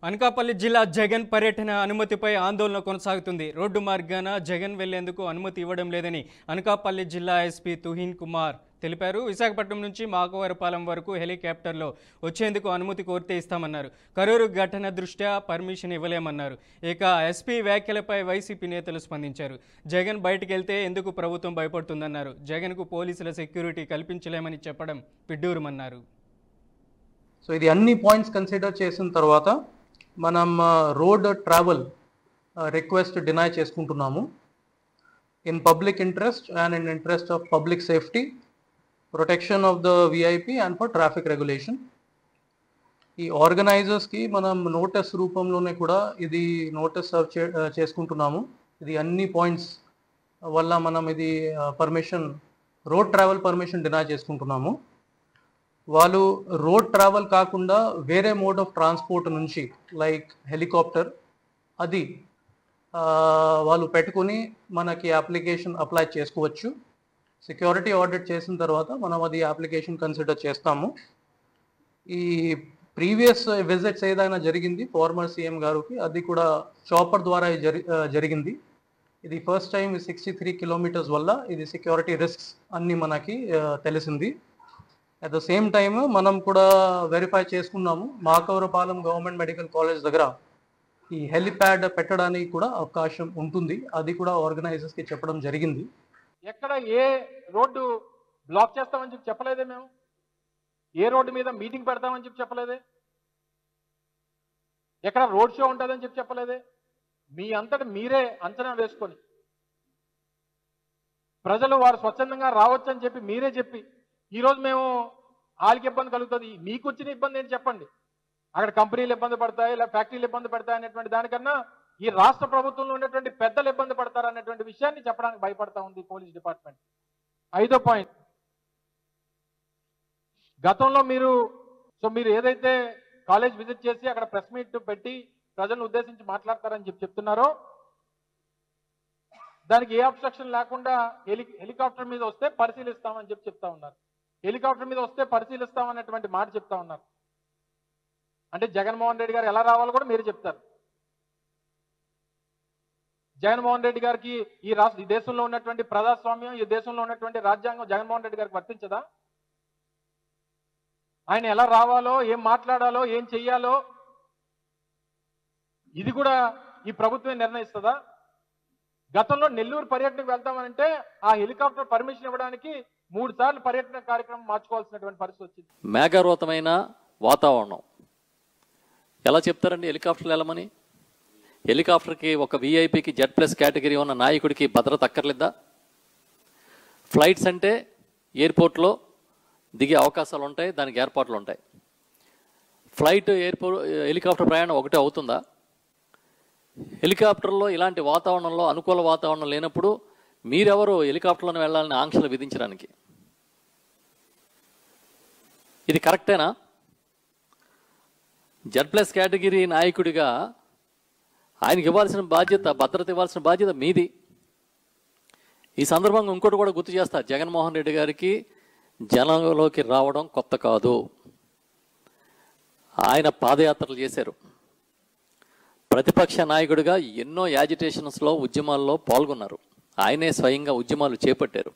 అనకాపల్లి జిల్లా జగన్ పర్యటన అనుమతిపై ఆందోళన కొనసాగుతుంది. రోడ్డు మార్గాన జగన్ వెళ్లేందుకు అనుమతి ఇవ్వడం లేదని అనకాపల్లి జిల్లా ఎస్పీ తుహిన్ కుమార్ తెలిపారు. విశాఖపట్నం నుంచి మాకవరపాలెం వరకు హెలికాప్టర్లో వచ్చేందుకు అనుమతి కోరితే ఇస్తామన్నారు. కరూరు ఘటన దృష్ట్యా పర్మిషన్ ఇవ్వలేమన్నారు. ఇక ఎస్పీ వ్యాఖ్యలపై వైసీపీ నేతలు స్పందించారు. జగన్ బయటికి వెళ్తే ఎందుకు ప్రభుత్వం భయపడుతుందన్నారు. జగన్కు పోలీసుల సెక్యూరిటీ కల్పించలేమని చెప్పడం పిడ్డూరుమన్నారు. సో ఇది అన్ని పాయింట్స్ కన్సిడర్ చేసిన తర్వాత మనం రోడ్ ట్రావెల్ రిక్వెస్ట్ డినై చేసుకుంటున్నాము. In public interest and in interest of public safety, protection of the VIP and for traffic regulation. ఈ ఆర్గనైజర్స్కి మనం నోటీస్ రూపంలోనే కూడా ఇది నోటీస్ సర్వ్ చేసుకుంటున్నాము. ఇది అన్ని పాయింట్స్ వల్ల మనం ఇది రోడ్ ట్రావెల్ పర్మిషన్ డినై చేసుకుంటున్నాము. వాళ్ళు రోడ్ ట్రావెల్ కాకుండా వేరే మోడ్ ఆఫ్ ట్రాన్స్పోర్ట్ నుంచి లైక్ హెలికాప్టర్ అది వాళ్ళు పెట్టుకుని మనకి అప్లికేషన్ అప్లై చేసుకోవచ్చు. సెక్యూరిటీ ఆడిట్ చేసిన తర్వాత మనం అది అప్లికేషన్ కన్సిడర్ చేస్తాము. ఈ ప్రీవియస్ విజిట్స్ ఏదైనా జరిగింది ఫార్మర్ సీఎం గారికి, అది కూడా చాపర్ ద్వారా జరిగింది. ఇది ఫస్ట్ టైం 63 కిలోమీటర్స్ వల్ల ఇది సెక్యూరిటీ రిస్క్స్ అన్నీ మనకి తెలిసింది. అట్ ద సేమ్ టైమ్ మనం కూడా వెరిఫై చేసుకున్నాము. మాకవరపాలెం గవర్నమెంట్ మెడికల్ కాలేజ్ దగ్గర ఈ హెలిప్యాడ్ పెట్టడానికి కూడా అవకాశం ఉంటుంది. అది కూడా ఆర్గనైజర్స్కి చెప్పడం జరిగింది. ఎక్కడ ఏ రోడ్డు బ్లాక్ చేస్తామని చెప్పి చెప్పలేదే, మేము ఏ రోడ్డు మీద మీటింగ్ పెడతామని చెప్పి చెప్పలేదే, ఎక్కడ రోడ్ షో ఉంటుందని చెప్పి చెప్పలేదే. మీ అంతటి మీరే అంచనా వేసుకొని ప్రజలు వారు స్వచ్ఛందంగా రావచ్చు అని చెప్పి మీరే చెప్పి ఈరోజు మేము వాళ్ళకి ఇబ్బంది కలుగుతుంది, మీకు వచ్చిన ఇబ్బంది ఏంటి చెప్పండి. అక్కడ కంపెనీలు ఇబ్బంది పడతాయి, ఇలా ఫ్యాక్టరీలు ఇబ్బంది పడతాయి అనేటువంటి దానికన్నా ఈ రాష్ట్ర ప్రభుత్వంలో ఉన్నటువంటి పెద్దలు ఇబ్బంది పడతారు అనేటువంటి విషయాన్ని చెప్పడానికి భయపడతా ఉంది పోలీస్ డిపార్ట్మెంట్. 5వ పాయింట్, గతంలో మీరు ఏదైతే కాలేజ్ విజిట్ చేసి అక్కడ ప్రెస్ మీట్ పెట్టి ప్రజలను ఉద్దేశించి మాట్లాడతారని చెప్తున్నారో దానికి ఏ అబ్స్ట్రక్షన్ లేకుండా హెలికాప్టర్ మీద వస్తే పరిశీలిస్తామని చెప్తా ఉన్నారు. హెలికాప్టర్ మీద వస్తే పరిశీలిస్తామనేటువంటి మాట చెప్తా ఉన్నారు. అంటే జగన్మోహన్ రెడ్డి గారు ఎలా రావాలో కూడా మీరు చెప్తారు. జగన్మోహన్ రెడ్డి గారికి ఈ దేశంలో ఉన్నటువంటి ప్రజాస్వామ్యం, ఈ దేశంలో ఉన్నటువంటి రాజ్యాంగం జగన్మోహన్ రెడ్డి గారికి వర్తించదా? ఆయన ఎలా రావాలో, ఏం మాట్లాడాలో, ఏం చెయ్యాలో ఇది కూడా ఈ ప్రభుత్వమే నిర్ణయిస్తుందా? గతంలో నెల్లూరు పర్యటనకు వెళ్తామనంటే ఆ హెలికాప్టర్ పర్మిషన్ ఇవ్వడానికి 3 సార్లు పర్యటన కార్యక్రమం మార్చుకోవాల్సినటువంటి పరిస్థితి వచ్చింది. మేఘావృతమైన వాతావరణం ఎలా చెప్తారండి హెలికాప్టర్లు వెళ్ళమని? హెలికాప్టర్కి ఒక విఐపికి Z+ కేటగిరీ ఉన్న నాయకుడికి భద్రత అక్కర్లేదా? ఫ్లైట్స్ అంటే ఎయిర్పోర్ట్లో దిగే అవకాశాలు ఉంటాయి, దానికి ఏర్పాట్లు ఉంటాయి. హెలికాప్టర్ ప్రయాణం ఒకటే అవుతుందా? హెలికాప్టర్లో ఇలాంటి వాతావరణంలో అనుకూల వాతావరణం లేనప్పుడు మీరెవరు హెలికాప్టర్లోనే వెళ్ళాలని ఆంక్షలు విధించడానికి? ఇది కరెక్టేనా? Z+ కేటగిరీ నాయకుడిగా ఆయనకి ఇవ్వాల్సిన బాధ్యత, భద్రత ఇవ్వాల్సిన బాధ్యత మీది. ఈ సందర్భంగా ఇంకోటి కూడా గుర్తు చేస్తా, జగన్మోహన్ రెడ్డి గారికి జనంలోకి రావడం కొత్త కాదు. ఆయన పాదయాత్రలు చేశారు. ప్రతిపక్ష నాయకుడిగా ఎన్నో యాజిటేషన్స్లో, ఉద్యమాల్లో పాల్గొన్నారు. ఆయనే స్వయంగా ఉద్యమాలు చేపట్టారు.